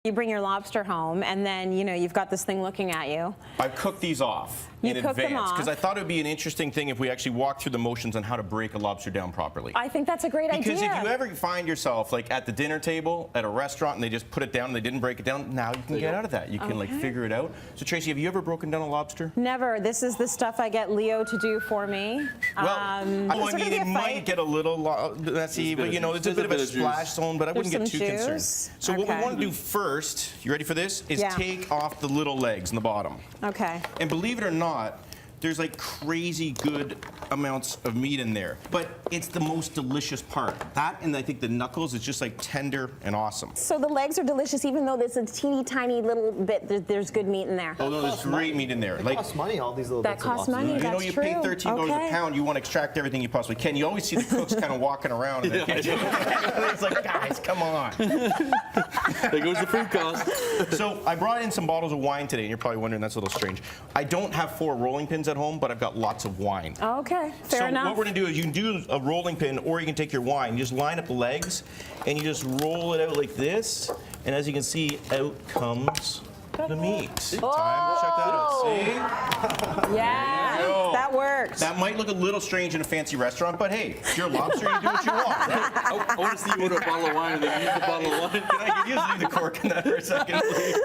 You bring your lobster home, and then, you know, you've got this thing looking at you. I've cooked these off in advance because I thought it would be an interesting thing if we actually walked through the motions on how to break a lobster down properly. I think that's a great idea. Because if you ever find yourself like at the dinner table at a restaurant and they just put it down and they didn't break it down, now you can get out of that. You can like figure it out. So Tracy, have you ever broken down a lobster? Never. This is the stuff I get Leo to do for me. Well, I mean, it might get a little messy, but you know, it's a bit of a splash zone, but I wouldn't get too concerned. So what we want to do first, you ready for this, is take off the little legs in the bottom. Okay. And believe it or not, there's like crazy good amounts of meat in there, but it's the most delicious part. That and I think the knuckles is just like tender and awesome. So the legs are delicious, even though there's a teeny tiny little bit. There's good meat in there. Oh no, there's great meat in there. It like costs money, all these little that bits costs of money. you know, That's you true. pay $13 a pound. You want to extract everything you possibly can. You always see the cooks kind of walking around in the kitchen. It's like, guys, come on. There goes the food cost. So I brought in some bottles of wine today, and you're probably wondering that's a little strange. I don't have 4 rolling pins at home, but I've got lots of wine. Okay, fair enough. So what we're gonna do is you can do a rolling pin, or you can take your wine. You just line up the legs, and you just roll it out like this. And as you can see, out comes the meat. Time to check that out. See? Yeah, that works. That might look a little strange in a fancy restaurant, but hey, if you're a lobster, you do what you want. Right? I want to see you order a bottle of wine and then use the bottle of wine. Can you just leave the cork in that for a second, please?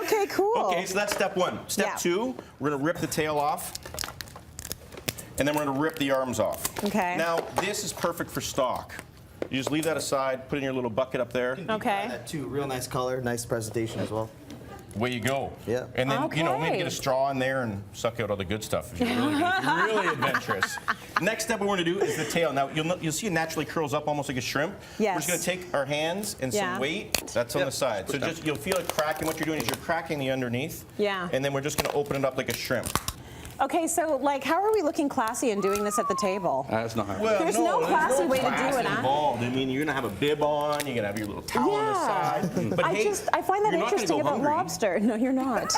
Okay, cool. Okay, so that's step 1. Step 2, we're gonna rip the tail off. And then we're going to rip the arms off. Okay. Now, this is perfect for stock. You just leave that aside, put it in your little bucket up there. Okay. That too, real nice color, nice presentation as well. Away you go. Yeah. And then, you know, maybe Okay. get a straw in there and suck out all the good stuff if you're really adventurous. Next step we want to do is the tail. Now, you'll see it naturally curls up almost like a shrimp. Yes. We're just going to take our hands and some weight. That's on the side. So just, you'll feel it cracking. What you're doing is you're cracking the underneath. Yeah. And then we're just going to open it up like a shrimp. Okay, so like, how are we looking classy and doing this at the table? That's not hard. Well, There's no classy way to do class it, huh? involved. I mean, you're gonna have a bib on. You're gonna have your little towel on the side. But hey, I find that you're not gonna interesting go about hungry. lobster. No, you're not.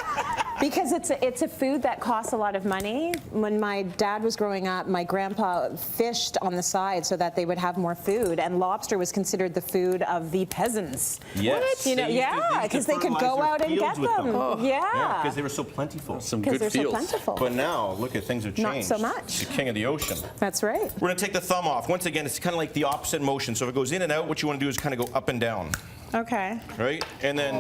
Because it's a food that costs a lot of money. When my dad was growing up, my grandpa fished on the side so that they would have more food, and lobster was considered the food of the peasants. Yes. You know, because they could go out and get them. Yeah, because they were so plentiful. Some Because good they're so feels. plentiful. But now, look at things have changed. Not so much. The king of the ocean. That's right. We're gonna take the thumb off. Once again, it's kind of like the opposite motion. So if it goes in and out, what you want to do is kind of go up and down. Okay. Right? And then,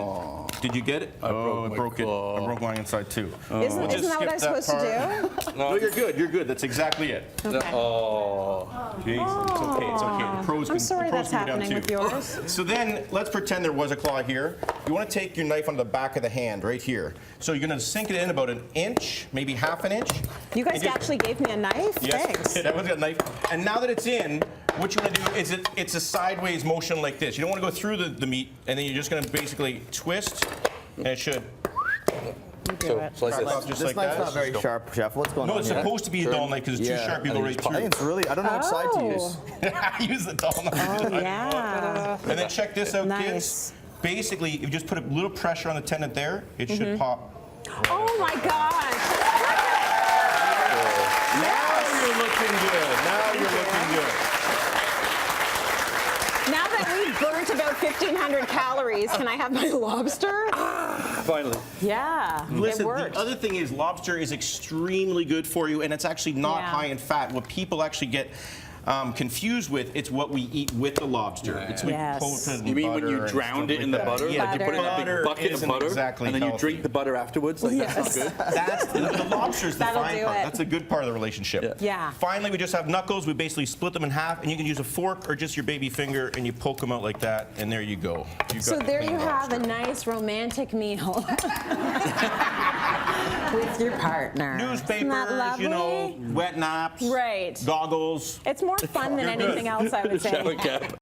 did you get it? I broke it. I broke mine inside too. Isn't that what I'm supposed to do? No, you're good. You're good. That's exactly it. Okay. Oh. Jeez, it's okay. It's okay. The pros I'm can, sorry the pros that's can go down happening too. with yours. So then, let's pretend there was a claw here. You want to take your knife on the back of the hand, right here. So you're going to sink it in about an inch, maybe half an inch. You guys actually gave me a knife? Yes, Thanks. everyone's got a knife. And now that it's in, what you want to do is it's a sideways motion like this. You don't want to go through the meat, and then you're just going to basically twist, and it should. So slice crack it. off just This like knife's that. not very sharp, Chef. What's going No, on it's here? supposed to be a dull knife because it's too sharp. You go right I through. think it's really, I don't know which side to use. Use the dull knife. Oh, yeah. And then check this out, Nice. kids. Basically, if you just put a little pressure on the tendon there, it should pop. Oh, my gosh. Now you're looking good. Now you're looking good. Now that we've burnt about 1,500 calories, can I have my lobster? Finally. Yeah, Listen, it works. the other thing is lobster is extremely good for you, and it's actually not high in fat. What people actually get confused with, it's what we eat with the lobster. It's what Yes. we put it in You mean when butter you and drowned stuff it in the like butter? that. Like you put it in a Butter big bucket of isn't butter, exactly and then you healthy. drink the butter afterwards? Like, that's not good? That's the lobster's the That'll fine do part. it. That's a good part of the relationship. Yeah. Finally, we just have knuckles. We basically split them in half, and you can use a fork or just your baby finger, and you poke them out like that, and there you go. So there you have a nice romantic meal with your partner. Isn't that Newspapers, lovely? you know, wet naps, Right. goggles. It's more fun than anything else, I would say. Shower cap.